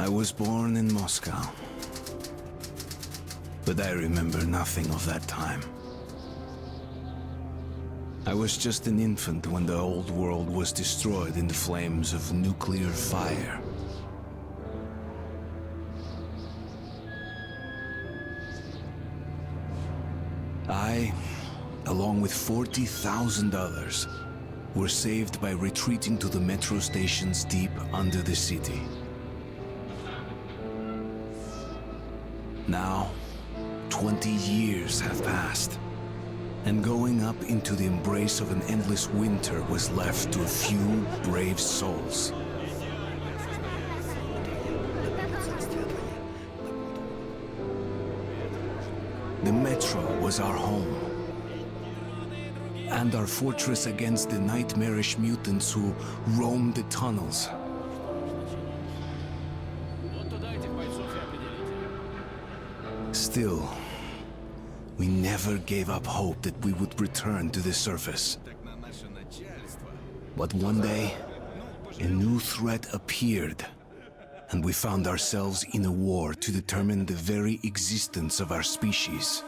I was born in Moscow, but I remember nothing of that time. I was just an infant when the old world was destroyed in the flames of nuclear fire. I, along with 40,000 others, were saved by retreating to the metro stations deep under the city. Now, 20 years have passed, and going up into the embrace of an endless winter was left to a few brave souls. The metro was our home, and our fortress against the nightmarish mutants who roamed the tunnels. Still, we never gave up hope that we would return to the surface. But one day, a new threat appeared, and we found ourselves in a war to determine the very existence of our species.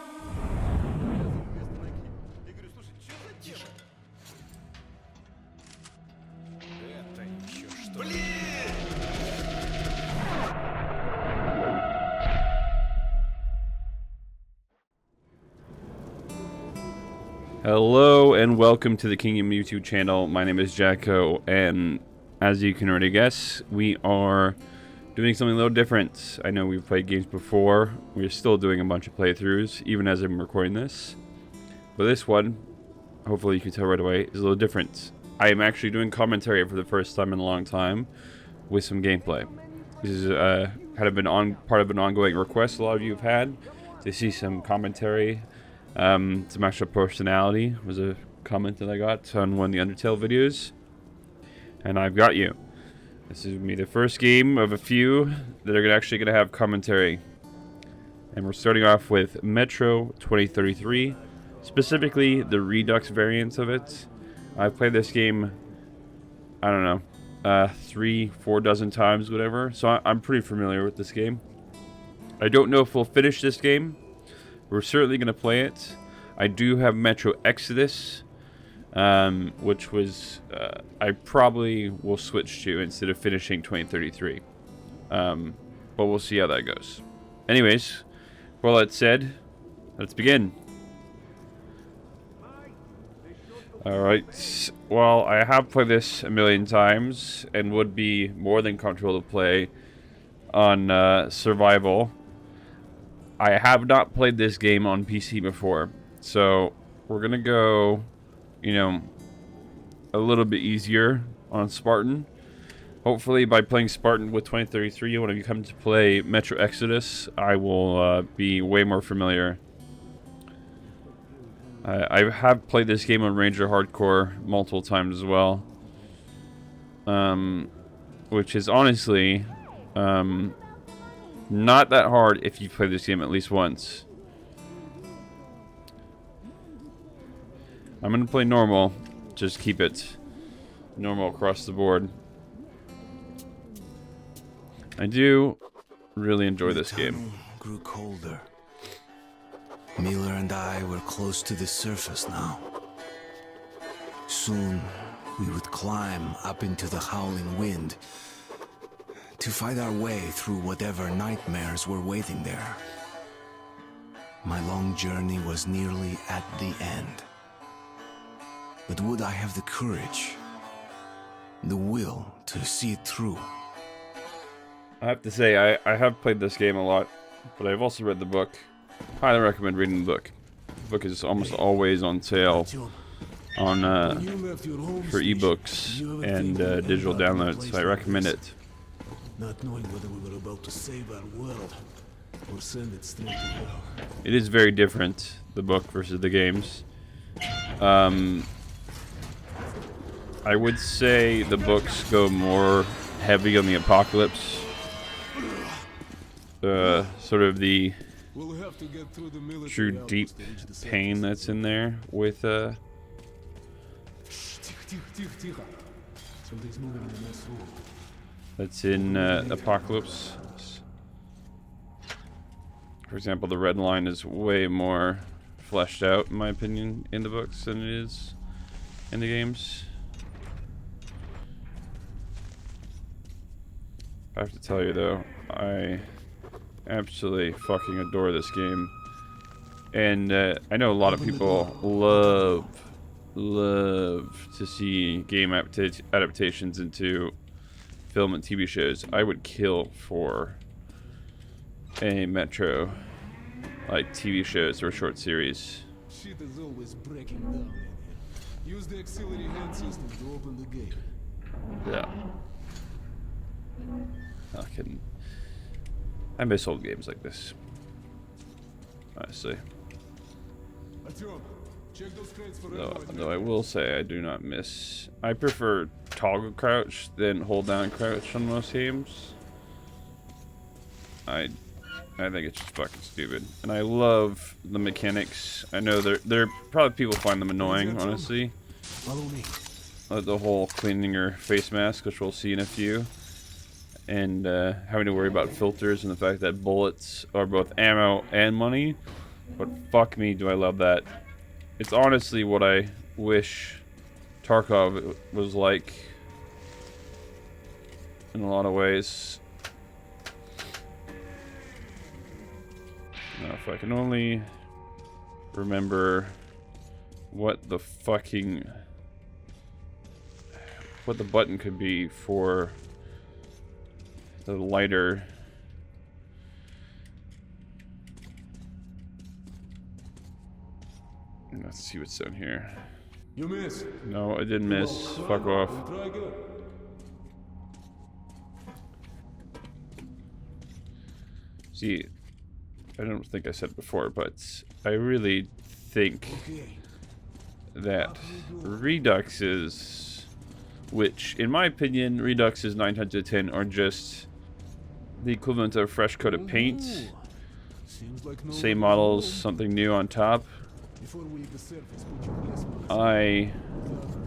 Hello and welcome to the Kingdom YouTube channel. My name is Jacko, and as you can already guess, we are doing something a little different. I know we've played games before. We're still doing a bunch of playthroughs, even as I'm recording this. But this one, hopefully you can tell right away, is a little different. I am actually doing commentary for the first time in a long time with some gameplay. This is kind of part of an ongoing request a lot of you have had to see some commentary. Some extra personality was a comment that I got on one of the Undertale videos, and I've got you. This is gonna be the first game of a few that are actually gonna have commentary, and we're starting off with Metro 2033, specifically the Redux variant of it. I've played this game, I don't know, 3-4 dozen times, whatever, so I'm pretty familiar with this game. I don't know if we'll finish this game. We're certainly going to play it. I do have Metro Exodus, which was I probably will switch to instead of finishing 2033. But we'll see how that goes. Anyways, with all that said, let's begin. Alright, well, I have played this a million times and would be more than comfortable to play on survival. I have not played this game on PC before, so we're gonna go, you know, a little bit easier on Spartan. Hopefully by playing Spartan with 2033, when you come to play Metro Exodus, I will be way more familiar. I have played this game on Ranger Hardcore multiple times as well, which is honestly not that hard if you play this game at least once. I'm gonna play normal, just keep it normal across the board. I do really enjoy this game. The tunnel grew colder. Miller and I were close to the surface now. Soon, we would climb up into the howling wind to fight our way through whatever nightmares were waiting there. My long journey was nearly at the end. But would I have the courage, the will to see it through? I have to say, I have played this game a lot, but I've also read the book. Highly recommend reading the book. The book is almost always on sale on for ebooks and digital downloads, so I recommend it. Not knowing whether we were about to save our world or send it straight to hell. It is very different, the book versus the games. I would say the books go more heavy on the apocalypse. Sort of the true deep pain that's in there with Something's moving in the next room. that's in Apocalypse. For example, the red line is way more fleshed out, in my opinion, in the books than it is in the games. I have to tell you though, I absolutely fucking adore this game. And I know a lot of people love to see game adaptations into film and TV shows. I would kill for a Metro, like TV shows or short series. Shit is always breaking down in here. Use the auxiliary hand system to open the gate. Yeah. I miss old games like this. Honestly. Artyom, check those crates for Though I will say I do not miss. I prefer toggle crouch than hold down crouch on most games. I think it's just fucking stupid, and I love the mechanics. I know they're probably people find them annoying, honestly. Follow me. The whole cleaning your face mask, which we'll see in a few, and having to worry about filters and the fact that bullets are both ammo and money. But fuck me, do I love that. It's honestly what I wish Tarkov was like in a lot of ways. Now, if I can only remember what the button could be for the lighter. Let's see what's down here. You missed. No, I didn't miss. Fuck off. Try again. See, I don't think I said it before, but I really think Okay. that Reduxes, which in my opinion, Reduxes 9 times out of 10 are just the equivalent of a fresh coat of paint. Seems like no Same one models, knows. something new on top. Before we leave the surface, put your yes marks. I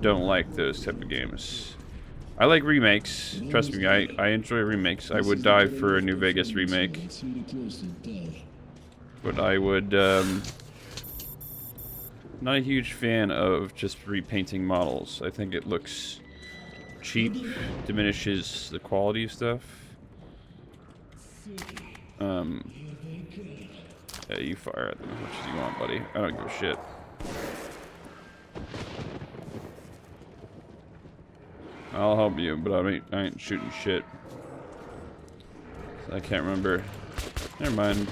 don't like those type of games. I like remakes. Trust me, I enjoy remakes. I would die for a New Vegas remake. But I would, not a huge fan of just repainting models. I think it looks cheap, diminishes the quality of stuff. Yeah, you fire at them as much as you want, buddy. I don't give a shit. I'll help you, but I ain't shooting shit. I can't remember. Never mind.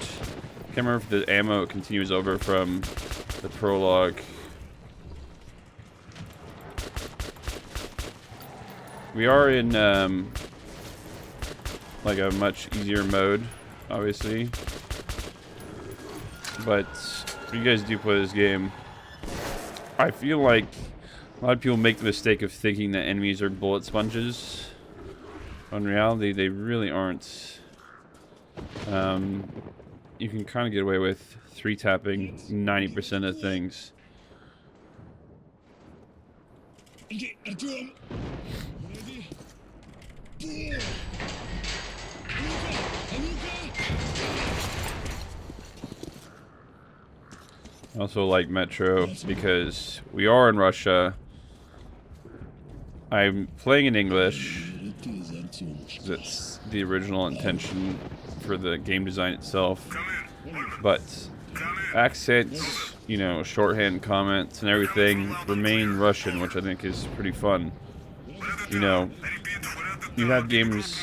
Can't remember if the ammo continues over from the prologue. We are in like a much easier mode, obviously. But if you guys do play this game, I feel like a lot of people make the mistake of thinking that enemies are bullet sponges. In reality, they really aren't. You can kind of get away with 3-tapping 90% of things. I also like Metro because we are in Russia. I'm playing in English. That's the original intention for the game design itself. But accents, you know, shorthand comments and everything remain Russian, which I think is pretty fun. You know, you have games,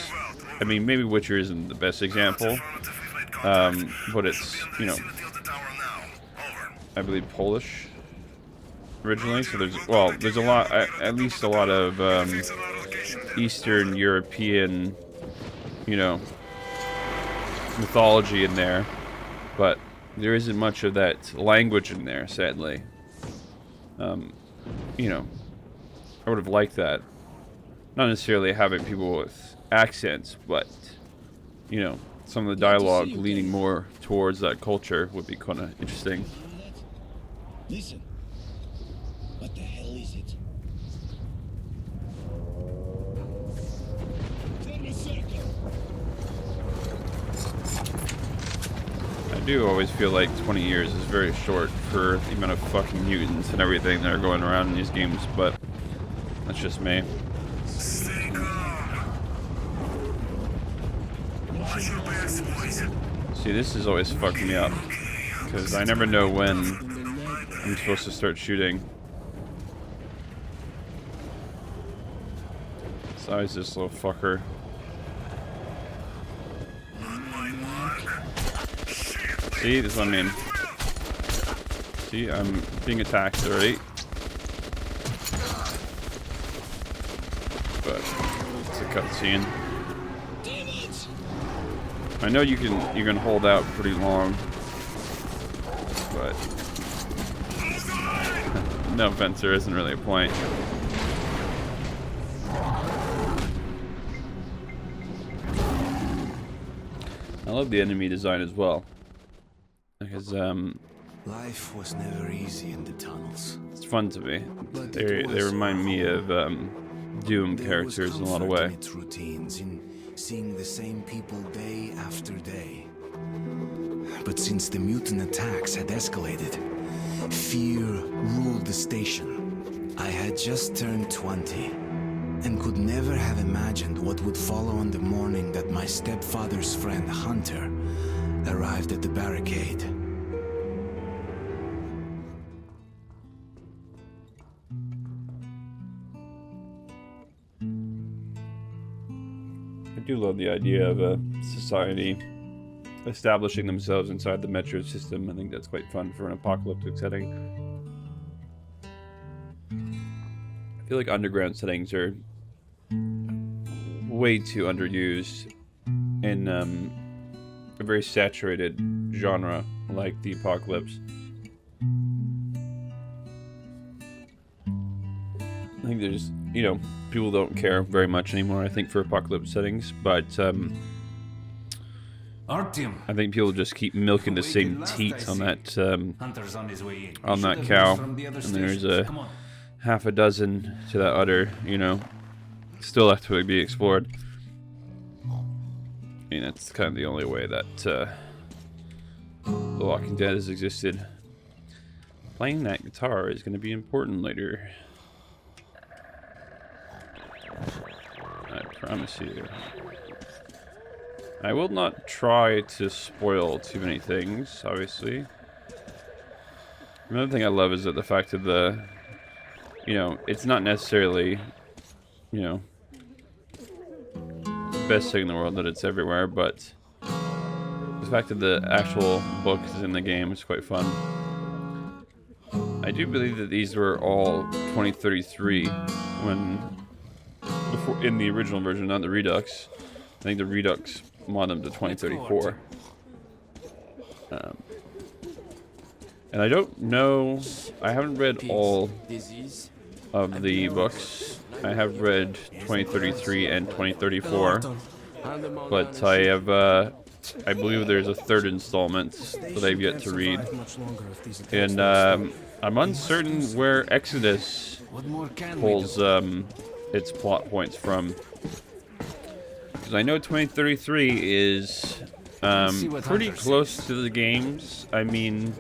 I mean, maybe Witcher isn't the best example, but it's, you know, I believe Polish originally, so there's a lot, at least a lot of Eastern European, you know, mythology in there, but there isn't much of that language in there, sadly. You know, I would have liked that. Not necessarily having people with accents, but, you know, some of the dialogue leaning more towards that culture would be kind of interesting. Listen. What the hell is it? do always feel like 20 years is very short for the amount of fucking mutants and everything that are going around in these games, but that's just me. Stay calm. Watch your backs, boys. See, this is always fucking me up, because I never know when I'm supposed to start shooting. It's always this little fucker. See, this is what I mean. See, I'm being attacked already. But it's a cutscene. I know you can hold out pretty long, but no offense, there isn't really a point. I love the enemy design as well, because Life was never easy in the tunnels. it's fun to me. They remind me of Doom characters in a lot of ways. Its routines in seeing the same people day after day. But since the mutant attacks had escalated, fear ruled the station. I had just turned 20 and could never have imagined what would follow on the morning that my stepfather's friend Hunter arrived at the barricade. I do love the idea of a society establishing themselves inside the metro system. I think that's quite fun for an apocalyptic setting. I feel like underground settings are way too underused in a very saturated genre like the apocalypse. I think there's, you know, people don't care very much anymore, I think, for apocalypse settings, but I think people just keep milking the same teat on that cow, and there's a half a dozen to that udder, you know, still have to be explored. I mean, that's kind of the only way that The Walking Dead has existed. Playing that guitar is going to be important later. I promise you. I will not try to spoil too many things, obviously. Another thing I love is that the fact of the, you know, it's not necessarily, you know, the best thing in the world that it's everywhere, but the fact that the actual book is in the game is quite fun. I do believe that these were all 2033 when, before, in the original version, not the Redux. I think the Redux mod them to 2034. And I don't know, I haven't read all of the books. I have read 2033 and 2034, but I have, I believe there's a third installment that I've yet to read. And I'm uncertain where Exodus pulls its plot points from. Because I know 2033 is pretty close to the games. I mean,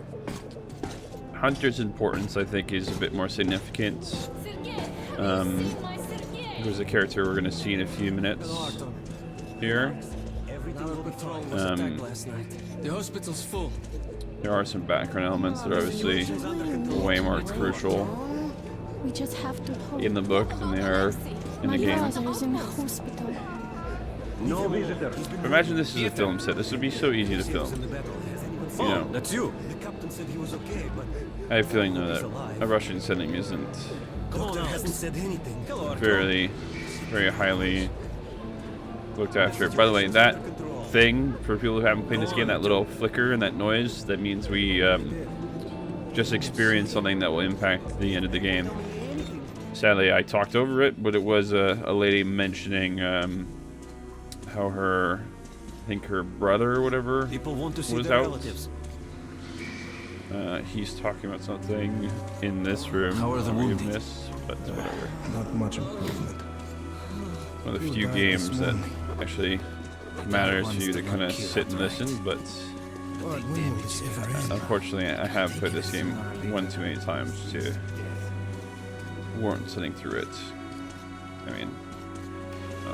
Hunter's importance, I think, is a bit more significant. There's a character we're going to see in a few minutes here. The hospital's full. There are some background elements that are obviously way more crucial We just have to hope. in the book than they are in the My game. father is in the hospital. Imagine this is a film set. This would be so easy to film. You know, That's you. The captain said he was okay, but I have a feeling though that a Russian setting isn't doctor hasn't said anything. very highly looked after. By the way, that thing, for people who haven't played this game, that little flicker and that noise, that means we just experienced something that will impact the end of the game. Sadly, I talked over it, but it was a lady mentioning how her, I think her brother or whatever People want to see was their out. relatives. He's talking about something in this room. How are the that we've wounded? missed, but whatever. Not much improvement. One of the few games that actually matters for you to kind of sit and listen, but when will this ever end? Unfortunately, I have played this game one too many times to warrant sitting through it. I mean,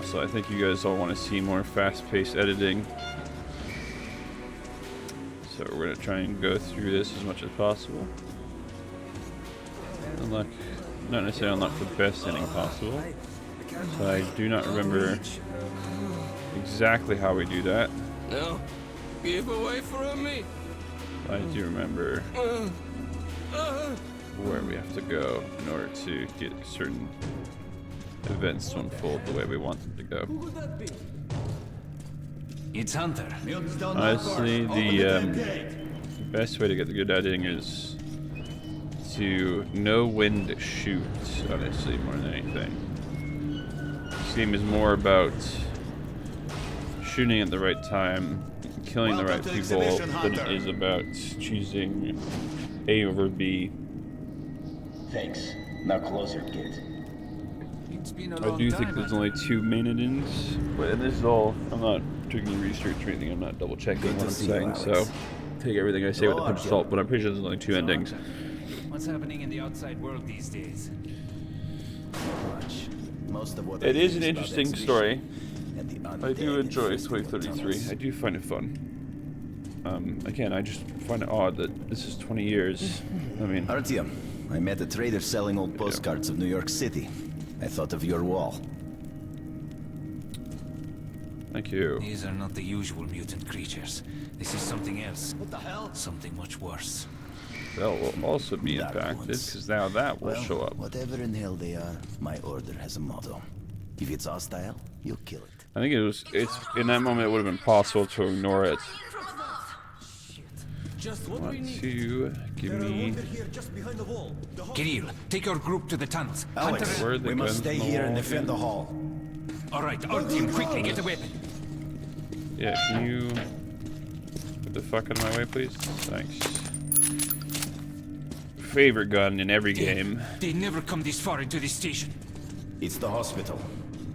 so I think you guys all want to see more fast-paced editing. So we're going to try and go through this as much as possible. Unlock, not necessarily unlock the best ending possible. So I do not remember exactly how we do that. No, give away from me. I do remember where we have to go in order to get certain events to unfold the way we want them to go. It's Hunter. Honestly, the best way to get the good editing is to know when to shoot, honestly, more than anything. This game is more about shooting at the right time, killing the right people, than it is about choosing A over B. Thanks. Now close your gate. It's been a I long do time, think there's Hunter. only 2 main endings, but and this is all, I'm not doing any research or anything, I'm not double checking what I'm saying, so take everything I say with a pinch of salt, but I'm pretty sure there's only 2 endings. What's happening in the outside world these days? Most of what It I is hear an about interesting exhibition story. and the I do undead enjoy infesting the 2033. tunnels. I do find it fun. Again, I just find it odd that this is 20 years. I mean, Artyom, I met a trader selling old postcards of New York City. I thought of your wall. thank you. These are not the usual mutant creatures. This is something else. What the hell? Something much worse. That will also be Dark impacted, ones. because now that will Well, show up. whatever in hell they are, my order has a motto. If it's hostile, you kill it. I think it's in that moment it would have been possible to ignore it. Just what we Want need. to give me Here, just behind the wall. The hall. Kirill, take your group to the tunnels. Hunter, Alex, Where are the we must guns stay in the here and wall defend again? the hall. all right, our team, quickly get a weapon. Yeah, can you get the fuck out of my way, please? Thanks. Favorite gun in every game. They never come this far into this station. It's the hospital.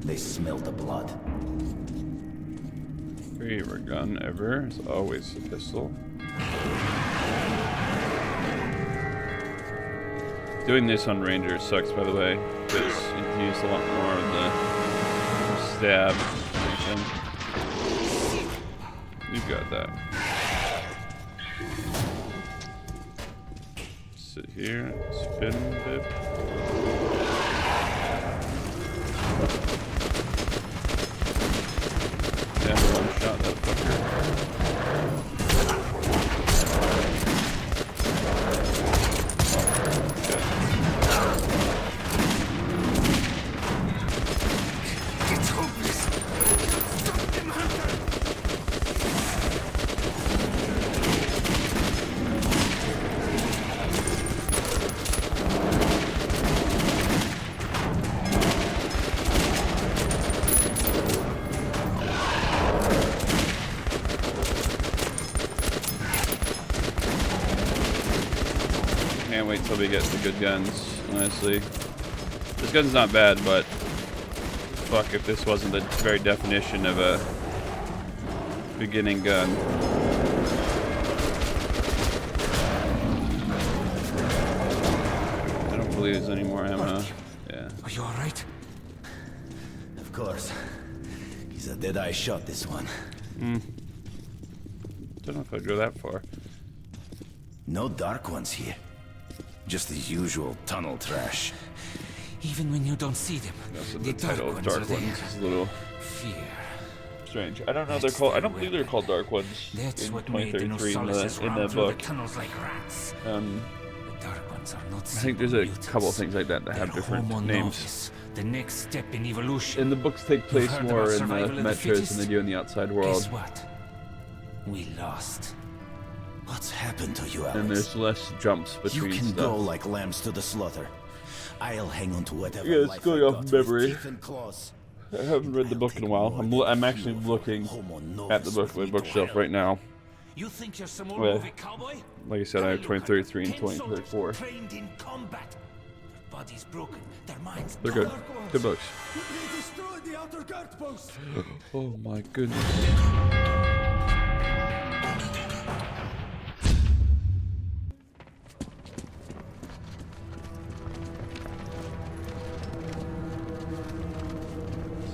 They smell the blood. Favorite gun ever is always a pistol. Doing this on Ranger sucks, by the way, because you can use a lot more of the stab. You got that. Sit here, spin dip. Damn, one shot that fucker. It's hopeless. Stop them, Hunter! Can't wait till we get the good guns, honestly. This gun's not bad, but fuck if this wasn't the very definition of a beginning gun. I don't believe there's any more ammo. Yeah. Are you all right? Of course. He's a dead-eye shot, this one. Don't know if I'd go that far. No dark ones here. Just the usual tunnel trash. Even when you don't see them, Also, the the title of are Dark there. Ones is a little Fear. strange. I don't know they're called. I don't believe they're called Dark Ones That's in what made the 2033 Nosalises in run the through book. the tunnels like rats. The Dark Ones are not I think there's a mutants. couple of things like that that have They're different Homo names. novus, the next step in evolution. And the books take place heard more about in the survival of the metros than fittest? they do in the outside world. Guess what? We lost. What's happened to you, Alex? And there's less jumps You between can stuff. go like lambs to the slaughter. I'll hang on to whatever Yeah, it's life going I off got with memory. teeth and claws. I haven't read the book in a while. I'm actually looking at the book on my bookshelf right now. You think you're some old Well, movie cowboy? Like I said, I have 2033 and 2034. Trained in combat. Their bodies broken, their minds They're good. Good books. They destroyed the outer guard post. Oh my goodness.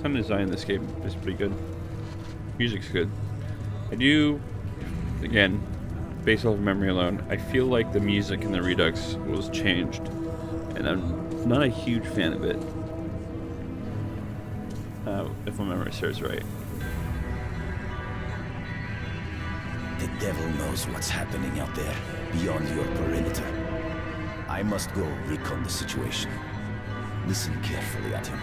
sound design in this game is pretty good. Music's good. I do, again, based off of memory alone, I feel like the music in the Redux was changed, and I'm not a huge fan of it. If my memory serves right. The devil knows what's happening out there, beyond your perimeter. I must go recon the situation. Listen carefully at him.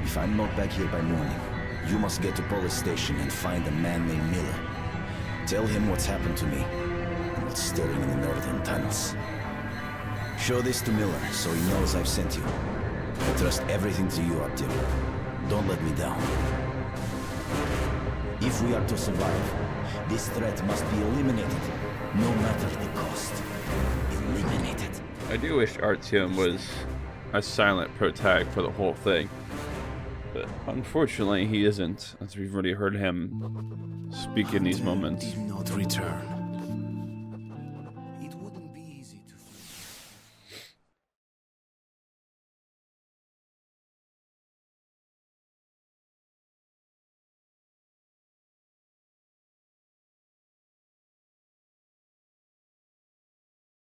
If I'm not back here by morning, you must get to police station and find a man named Miller. Tell him what's happened to me, and what's stirring in the northern tunnels. Show this to Miller, so he knows I've sent you. I trust everything to you, Abdim. Don't let me down. If we are to survive, this threat must be eliminated, no matter the cost. Eliminated. I do wish Artyom was a silent protag for the whole thing, but unfortunately he isn't, as we've already heard him speak in these moments. Did not return.